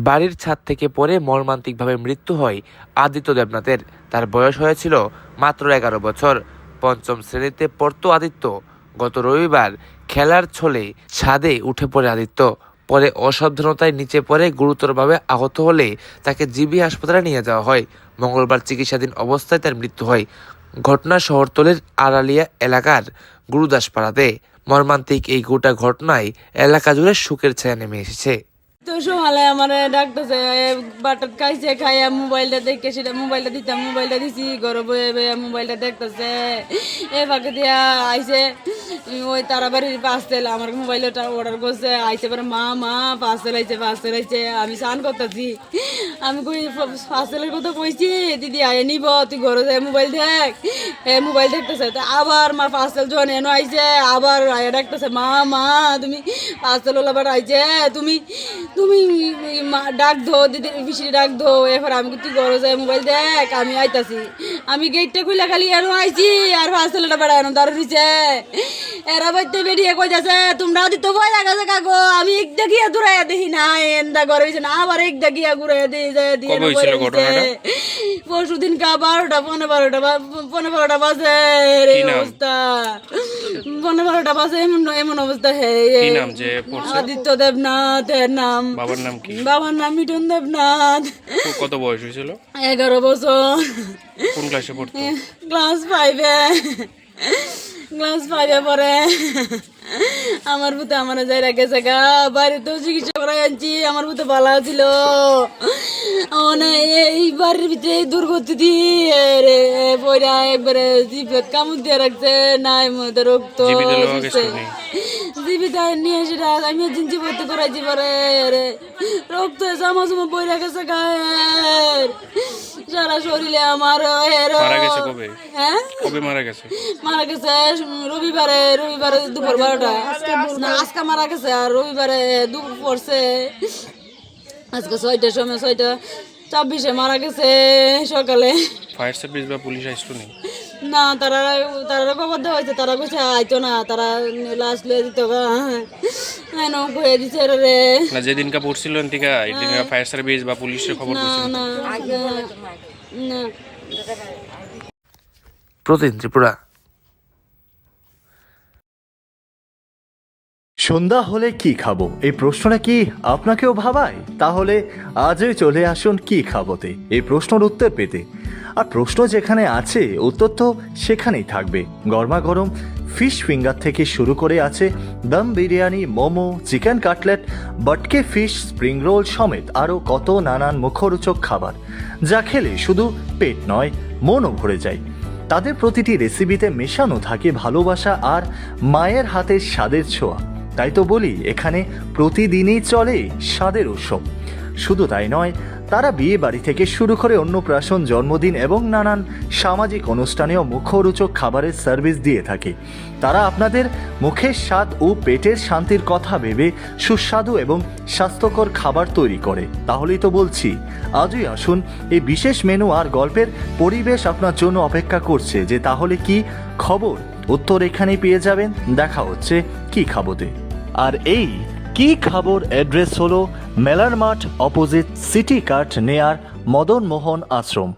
বাড়ির ছাদ থেকে পড়ে মর্মান্তিকভাবে মৃত্যু হয় আদিত্য দেবনাথের। তার বয়স হয়েছিল মাত্র 11 বছর। পঞ্চম শ্রেণীতে পড়তো আদিত্য। গত রবিবার খেলার ছলে ছাদে উঠে পড়ে আদিত্য। পরে অসাবধানতায় নিচে পড়ে গুরুতরভাবে আহত হলে তাকে জিবি হাসপাতালে নিয়ে যাওয়া হয়। মঙ্গলবার চিকিৎসাধীন অবস্থায় তার মৃত্যু হয়। ঘটনা শহরতলির আড়ালিয়া এলাকার গুরুদাসপাড়াতে। মর্মান্তিক এই গোটা ঘটনায় এলাকা জুড়ে শোকের ছায়া নেমে এসেছে। তো সকালে আমার ডাকতেছে বাটার খাইছে, খাইয়া মোবাইলটা দেখে সেটা মোবাইলটা দিতাম, মোবাইলটা দিছি ঘরে বয়ে বয়ে মোবাইলটা দেখতেছে। এ ফাঁকে দিয়া আইসে ওই তারাবাড়ির পার্সেল আমার মোবাইলটা অর্ডার করছে। আইসে পরে মা মা পার্সেল আইছে। আমি স্নান করতেছি, আমি কই পার্সেলের কথা কইছি, দিদি আয় নিব, তুই ঘরে যাই মোবাইল দেখ। মোবাইল দেখতেছে, তো আবার আমার পার্সেল যখন এনো আইছে আবার আয়া ডাকতেছে মা মা তুমি পার্সেল ওলা বার আইছে, তুমি তুমি ডাক ধো দিদি, পিসি ডাক ধো। এরপর আমি তুই ঘরে যাই মোবাইল দেখ, আমি আইতাছি। আমি গেটটা খুলে খালি এনো আইছি আর পার্সেলটা বেড়া এনো দাঁড় দিছে। এরা বাইতে বেরিয়ে কই যাচ্ছে তোমরা দিতে ভয় লাগাছে কাকো। আমি একটা গিয়া দূরাইয়া দেখি না এন্দা ঘরে হয়েছে না, আবার একটা গিয়া ঘুরাইয়া দিয়ে দিয়ে পরশু দিন 12টা 12টা বাজে রে অবস্থা। 12টা বাজে এমন অবস্থা। আদিত্য দেবনাথ এর নাম। বাবার নাম মিঠুন দেবনাথ। কত বয়স হয়েছিল? 11 বছর। কোন ক্লাসে পড়তো? ক্লাস 5-এ। ক্লাস 5-এ পড়ে। আমার ভূতে আমার যাই রাখেছে গা, বাড়িতেও চিকিৎসা করাই আনছি, আমার ভূতে ভালো ছিল। মানে এই বাড়ির ভিতরে দুর্গতি দিয়ে বইরা একবারে জিভত কামড় দিয়ে রাখছে, নাই মধ্যে রক্ত জীবিত নিয়ে সেটা আমি জিঞ্জি ভর্তি করাইছি পরে রক্ত জামা জমা বই রাখেছে গায়ের সারা শরীরে আমার। হ্যাঁ মারা গেছে রবিবারে দুপুর 12টা। আজকে মারা গেছে আর রবিবারে দুপুর পড়ছে। আজকে 6টার সময় 6:26 মারা গেছে সকালে। ফায়ার সার্ভিস বা পুলিশ আসতো না, তারা খবর দেওয়া হয়েছে, তারা কইছে আইতো না, তারা লাশ লয়ে দিত কয়ে দিছে রে না। যেদিনকা পড়ছিল ফায়ার সার্ভিস বা পুলিশের খবর না। প্রতিদিন ত্রিপুরা। সন্ধ্যা হলে কি খাবো, এই প্রশ্নটা কি আপনাকেও ভাবায়? তাহলে আজই চলে আসুন কি খাবোতে এই প্রশ্নের উত্তর পেতে। আর প্রশ্ন যেখানে আছে উত্তর তো সেখানেই থাকবে। গরমা গরম ফিশ ফিঙ্গার থেকে শুরু করে আছে দম বিরিয়ানি, মোমো, চিকেন কাটলেট, বটকে ফিশ, স্প্রিং রোল সমেত আরও কত নানান মুখরোচক খাবার, যা খেলে শুধু পেট নয় মনও ভরে যায়। তাদের প্রতিটি রেসিপিতে মেশানো থাকে ভালোবাসা আর মায়ের হাতের স্বাদের ছোঁয়া। তাই তো বলি এখানে প্রতিদিনই চলে স্বাদের উৎসব। শুধু তাই নয়, তারা বিয়ে বাড়ি থেকে শুরু করে অন্নপ্রাশন, জন্মদিন এবং নানান সামাজিক অনুষ্ঠানেও মুখরোচক খাবারের সার্ভিস দিয়ে থাকে। তারা আপনাদের মুখের স্বাদ ও পেটের শান্তির কথা ভেবে সুস্বাদু এবং স্বাস্থ্যকর খাবার তৈরি করে। তাহলেই তো বলছি আজই আসুন, এই বিশেষ মেনু আর গল্পের পরিবেশ আপনার জন্য অপেক্ষা করছে। যে তাহলে কি খবর, উত্তর এখানেই পেয়ে যাবেন। দেখা হচ্ছে কি খাবোতে। আর এই কি খাবার অ্যাড্রেস হলো মেলার মাঠ অপোজিট সিটি কার্ট নেয়ার মদন মোহন আশ্রম।